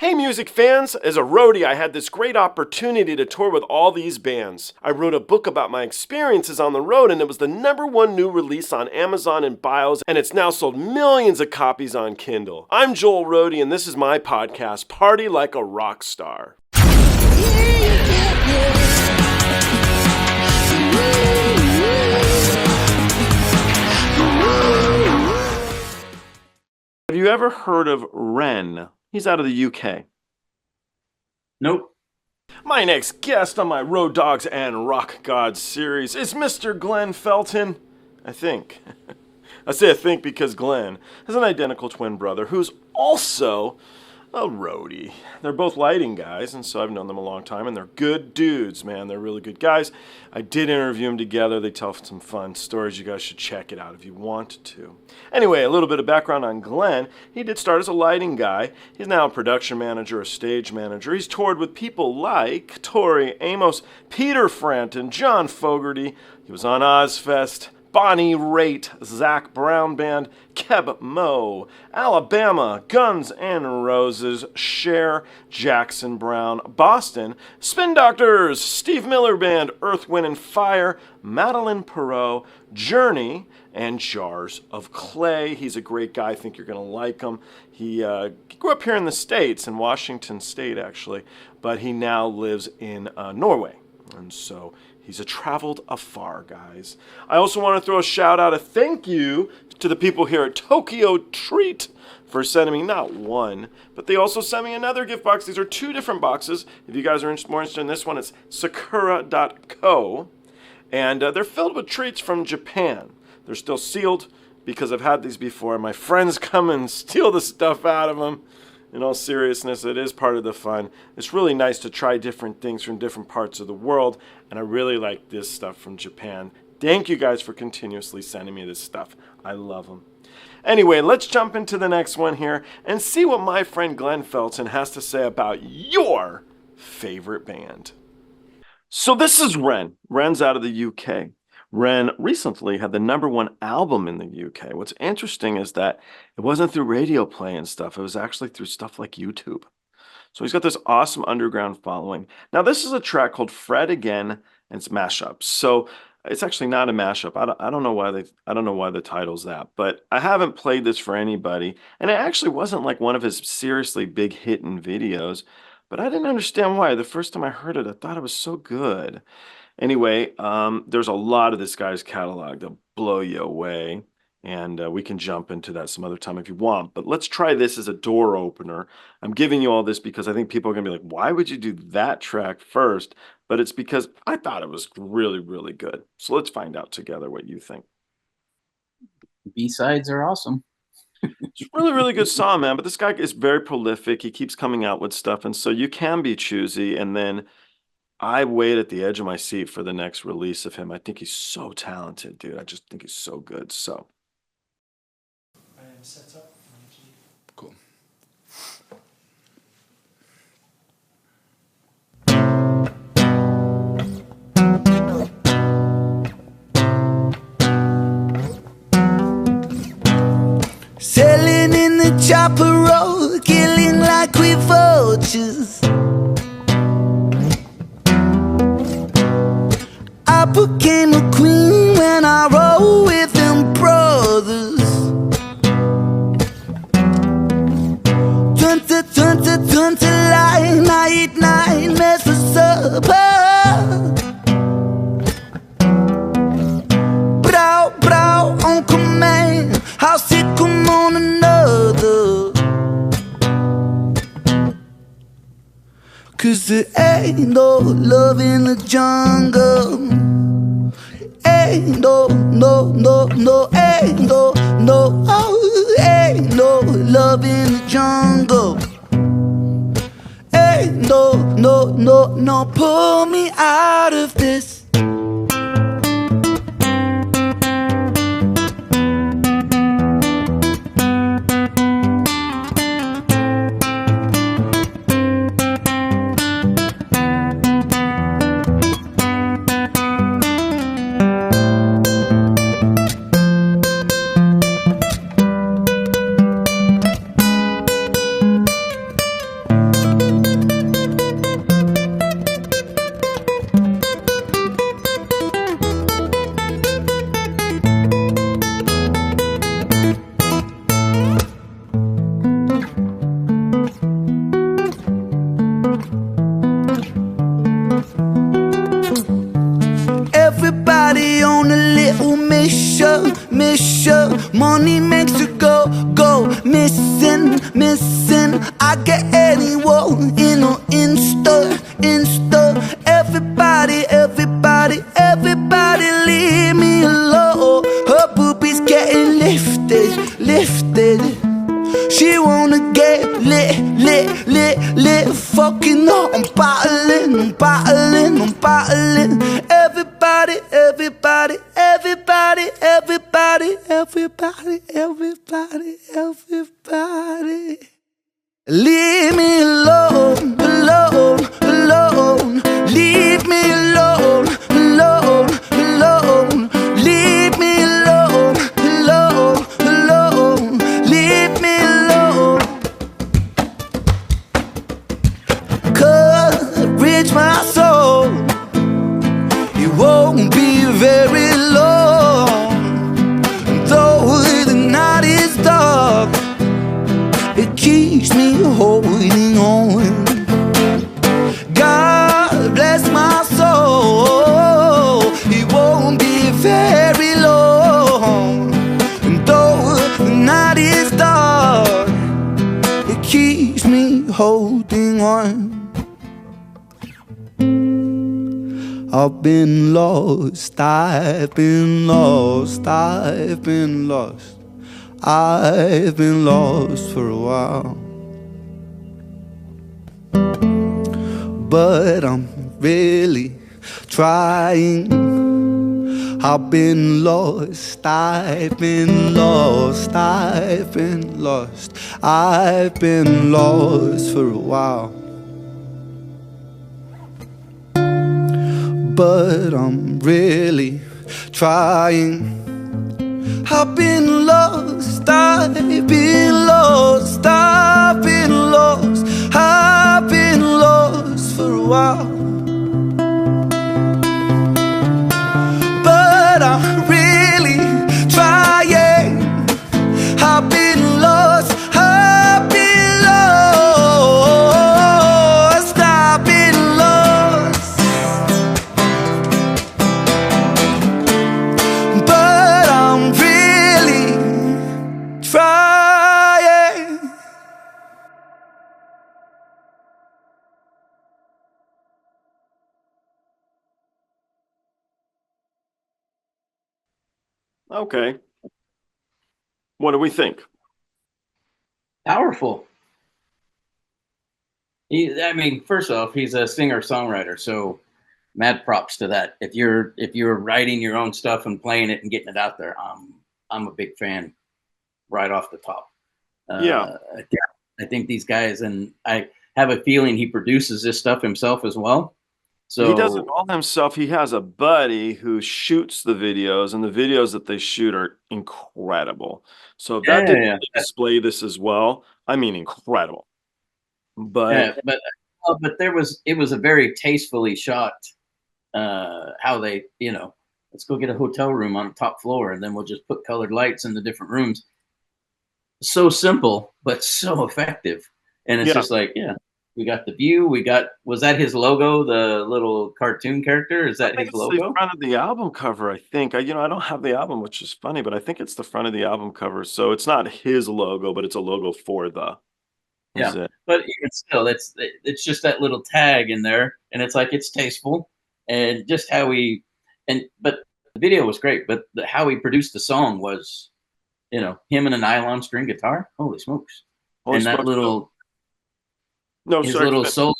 Hey music fans, as a roadie I had this great opportunity to tour with all these bands. I wrote a book about my experiences on the road and it was the #1 new release on Amazon and Bios and it's now sold millions of copies on Kindle. I'm Joel Roadie and this is my podcast, Party Like a Rock Star. Have you ever heard of REN? He's out of the UK. Nope. My next guest on my Road Dogs and Rock Gods series is Mr. Glenn Felton, I think. I say I think because Glenn has an identical twin brother who's also a roadie. They're both lighting guys, and so I've known them a long time, and they're good dudes, man. They're really good guys. I did interview them together. They tell some fun stories. You guys should check it out if you want to. Anyway, a little bit of background on Glenn. He did start as a lighting guy. He's now a production manager, a stage manager. He's toured with people like Tori, Amos, Peter Frampton, John Fogerty. He was on Ozzfest, Bonnie Raitt, Zach Brown Band, Keb Mo, Alabama, Guns N' Roses, Cher, Jackson Brown, Boston, Spin Doctors, Steve Miller Band, Earth, Wind & Fire, Madeleine, Peyroux, Journey, and Jars of Clay. He's a great guy. I think you're going to like him. He grew up here in the States, in Washington State actually, but he now lives in Norway. And so he's traveled afar, guys. I also want to throw a shout out, a thank you to the people here at Tokyo Treat for sending me not one, but they also sent me another gift box. These are 2 different boxes. If you guys are more interested in this one, it's sakura.co. And they're filled with treats from Japan. They're still sealed because I've had these before. My friends come and steal the stuff out of them. In all seriousness, it is part of the fun. It's really nice to try different things from different parts of the world, and I really like this stuff from Japan. Thank you guys for continuously sending me this stuff. I love them. Anyway, let's jump into the next one here and see what my friend Glenn Felton has to say about your favorite band. So this is REN. REN's out of the UK. REN recently had the #1 album in the UK. What's interesting is that it wasn't through radio play and stuff. It was actually through stuff like YouTube. So he's got this awesome underground following. Now this is a track called Fred Again, and it's mashup. So it's actually not a mashup. I don't know why the title's that, but I haven't played this for anybody. And it actually wasn't like one of his seriously big hitting videos, but I didn't understand why. The first time I heard it, I thought it was so good. Anyway, there's a lot of this guy's catalog that'll blow you away, and we can jump into that some other time if you want. But let's try this as a door opener. I'm giving you all this because I think people are going to be like, why would you do that track first? But it's because I thought it was really, really good. So let's find out together what you think. B-sides are awesome. It's a really, really good song, man. But this guy is very prolific. He keeps coming out with stuff, and so you can be choosy, and then I wait at the edge of my seat for the next release of him. I think he's so talented, dude. I just think he's so good. So I am set up. Cool. Sailing in the chopper road, killing like we vultures. I became a queen when I roll with them brothers. 20 line, I eat 9 mess for supper. Brow on command, I'll sick 'em on another. 'Cause there ain't no love in the jungle. Ain't no, ain't no love in the jungle. Ain't no, pull me out of this. Everybody on a little mission. Money makes you go missing. I get anyone in or Insta. Everybody leave me alone. Her boobies getting lifted. She wanna get lit. Fucking up, I'm bottling. Everybody. Leave me alone. Leave me alone. Leave me alone. Leave me alone. Courage my soul. It won't be very long. Though the night is dark, it keeps me holding on. God bless my soul. It won't be very long. And though the night is dark, it keeps me holding on. I've been lost. I've been lost for a while. But I'm really trying. I've been lost. I've been lost for a while. But I'm really trying. I've been lost for a while. But I'm really trying. I've been lost. But I'm really trying. Okay. What do we think? Powerful. I mean, first off, he's a singer-songwriter, so mad props to that. If you're writing your own stuff and playing it and getting it out there, I'm a big fan right off the top. Yeah. I think these guys, and I have a feeling he produces this stuff himself as well. So He does it all himself. He has a buddy who shoots the videos, and the videos that they shoot are incredible. So if that didn't really display this as well, I mean incredible. But but it was a very tastefully shot. How they, let's go get a hotel room on the top floor, and then we'll just put colored lights in the different rooms. So simple, but so effective. And it's just like, we got the view. Was that his logo, the little cartoon character? Is that his logo? The front of the album cover, I think. I don't have the album, which is funny, but I think it's the front of the album cover. So it's not his logo, but it's a logo for the. Yeah, but even still, it's just that little tag in there, and it's like, it's tasteful, and just how but the video was great, but how he produced the song was, him and a nylon string guitar. Holy smokes! His little solo,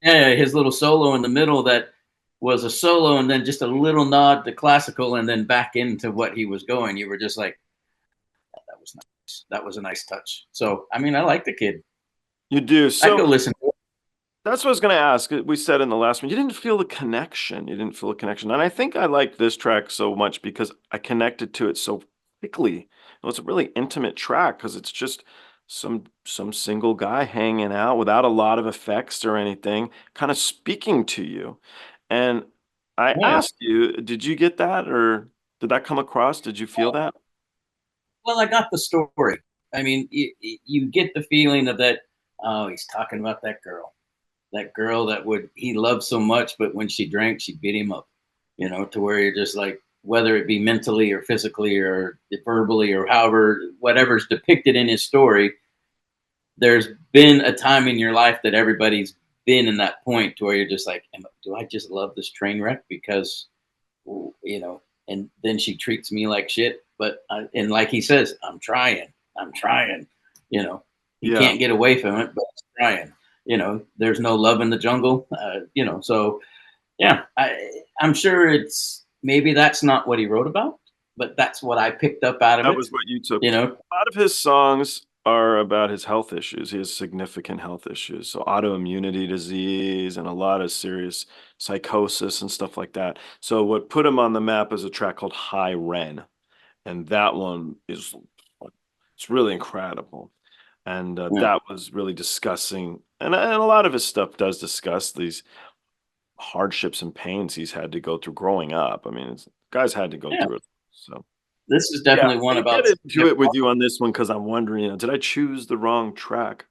his little solo in the middle that was a solo, and then just a little nod to classical, and then back into what he was going. You were just like, that was nice. That was a nice touch. So, I mean, I like the kid. You do. So I go listen to it. That's what I was going to ask. We said in the last one, you didn't feel the connection. And I think I like this track so much because I connected to it so quickly. It's a really intimate track because it's just some single guy hanging out without a lot of effects or anything, kind of speaking to you. And I Yeah. asked you, did you get that, or did that come across? Did you feel that? Well, I got the story. I mean, you get the feeling of that. Oh, he's talking about that girl that he loved so much, but when she drank, she beat him up. To where you're just like, whether it be mentally or physically or verbally or however, whatever's depicted in his story, there's been a time in your life that everybody's been in that point to where you're just like, do I just love this train wreck because, and then she treats me like shit. But, and like he says, I'm trying, he Yeah. can't get away from it, but he's trying, there's no love in the jungle, so yeah, I'm sure maybe that's not what he wrote about, but that's what I picked up out of That it, was what you took. you A know? lot of his songs are about his health issues. He has significant health issues, so autoimmunity disease and a lot of serious psychosis and stuff like that. So what put him on the map is a track called High Ren, and that one is it's really incredible. And Yeah. that was really discussing, and a lot of his stuff does discuss these hardships and pains he's had to go through growing up. I mean, guys had to go Yeah. through it. So This is yeah, definitely one I about get into it with you on this one because I'm wondering, did I choose the wrong track?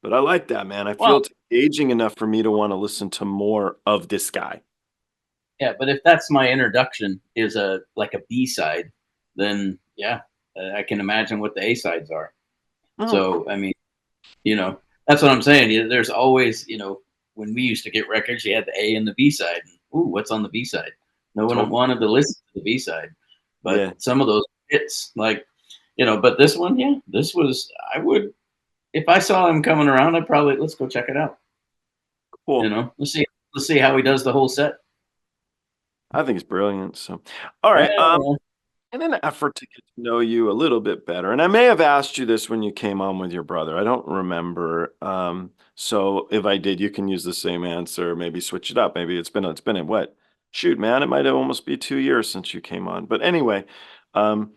But I like that, man. I feel well, it's engaging enough for me to want to listen to more of this guy. yeah, but if that's my introduction is like a B-side, then yeah, I can imagine what the A-sides are. Oh, So, I mean, that's what I'm saying. There's always, when we used to get records, you had the A and the B side. Ooh, what's on the B side? No one totally. wanted to listen to the B side, but Yeah. some of those hits, like, but this one, yeah, I would, if I saw him coming around, I'd probably, let's go check it out. Cool. Let's see how he does the whole set. I think it's brilliant. So, all right. Yeah. In an effort to get to know you a little bit better, and I may have asked you this when you came on with your brother. I don't remember. So if I did, you can use the same answer. Maybe switch it up. Maybe it's been in what? Shoot, man, it might have almost be 2 years since you came on. But anyway, um,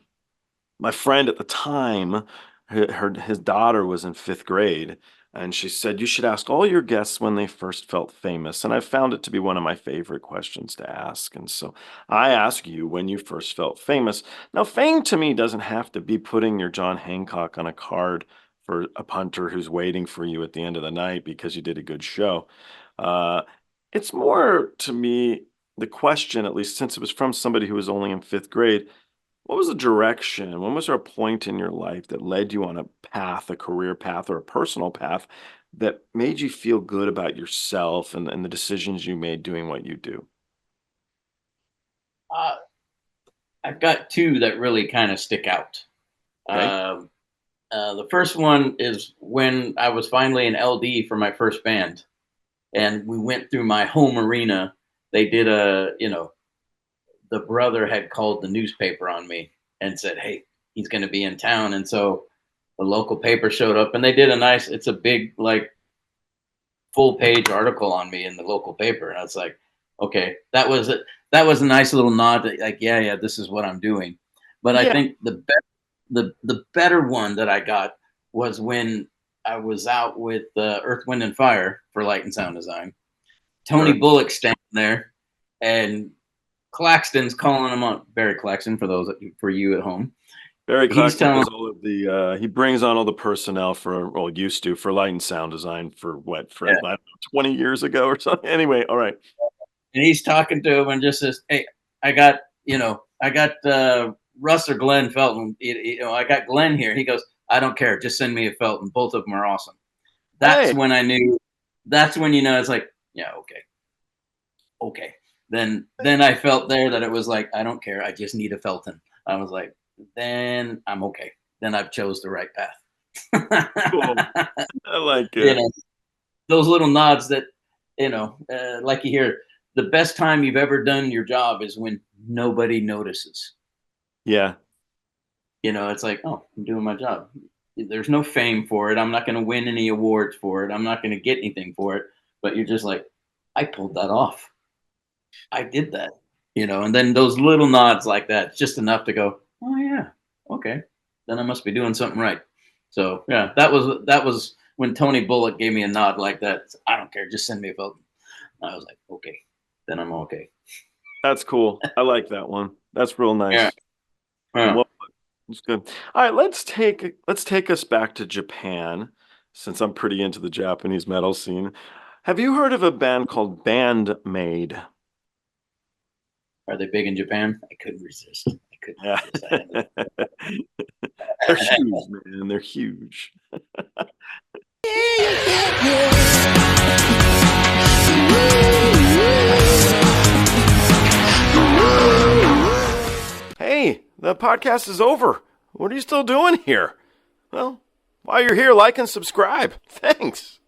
my friend at the time, his daughter was in fifth grade, and she said, you should ask all your guests when they first felt famous. And I found it to be one of my favorite questions to ask. And so I ask you when you first felt famous. Now, fame to me doesn't have to be putting your John Hancock on a card for a punter who's waiting for you at the end of the night because you did a good show. Uh, it's more to me the question, at least since it was from somebody who was only in fifth grade, what was the direction? When was there a point in your life that led you on a path, a career path, or a personal path that made you feel good about yourself and the decisions you made doing what you do? Uh, I've got two that really kind of stick out. Okay. The first one is when I was finally an LD for my first band, and we went through my home arena. They did the brother had called the newspaper on me and said, hey, he's going to be in town. And so the local paper showed up and they did it's a big, like, full page article on me in the local paper. And I was like, okay, that was a nice little nod that, like, yeah, this is what I'm doing. But I think the better one that I got was when I was out with Earth, Wind, and Fire for light and sound design. Tony Sure. Bullock standing there, and Claxton's calling him on. Barry Claxton, for you at home. Barry Claxton telling does all of the he brings on all the personnel used to for light and sound design for what, I don't know, 20 years ago or something. Anyway, all right. And he's talking to him and just says, hey, I got Russ or Glenn Felton. I got Glenn here. He goes, I don't care. Just send me a Felton. Both of them are awesome. That's when I knew. That's when it's like, yeah, okay. Then I felt there that it was like, I don't care. I just need a Felton. I was like, then I'm okay. Then I've chose the right path. Cool. I like it. Those little nods that, like you hear, the best time you've ever done your job is when nobody notices. Yeah. It's like, oh, I'm doing my job. There's no fame for it. I'm not going to win any awards for it. I'm not going to get anything for it. But you're just like, I pulled that off. I did that, and then those little nods like that, just enough to go, oh yeah, okay. Then I must be doing something right. So yeah, that was when Tony Bullock gave me a nod like that. I don't care, just send me a Felton. I was like, okay, then I'm okay. That's cool. I like that one. That's real nice. Yeah. Well, it's good. All right, let's take us back to Japan, since I'm pretty into the Japanese metal scene. Have you heard of a band called Bandmade? Are they big in Japan? I couldn't resist. Yeah. They're huge, man. They're huge. Hey, the podcast is over. What are you still doing here? Well, while you're here, like and subscribe. Thanks.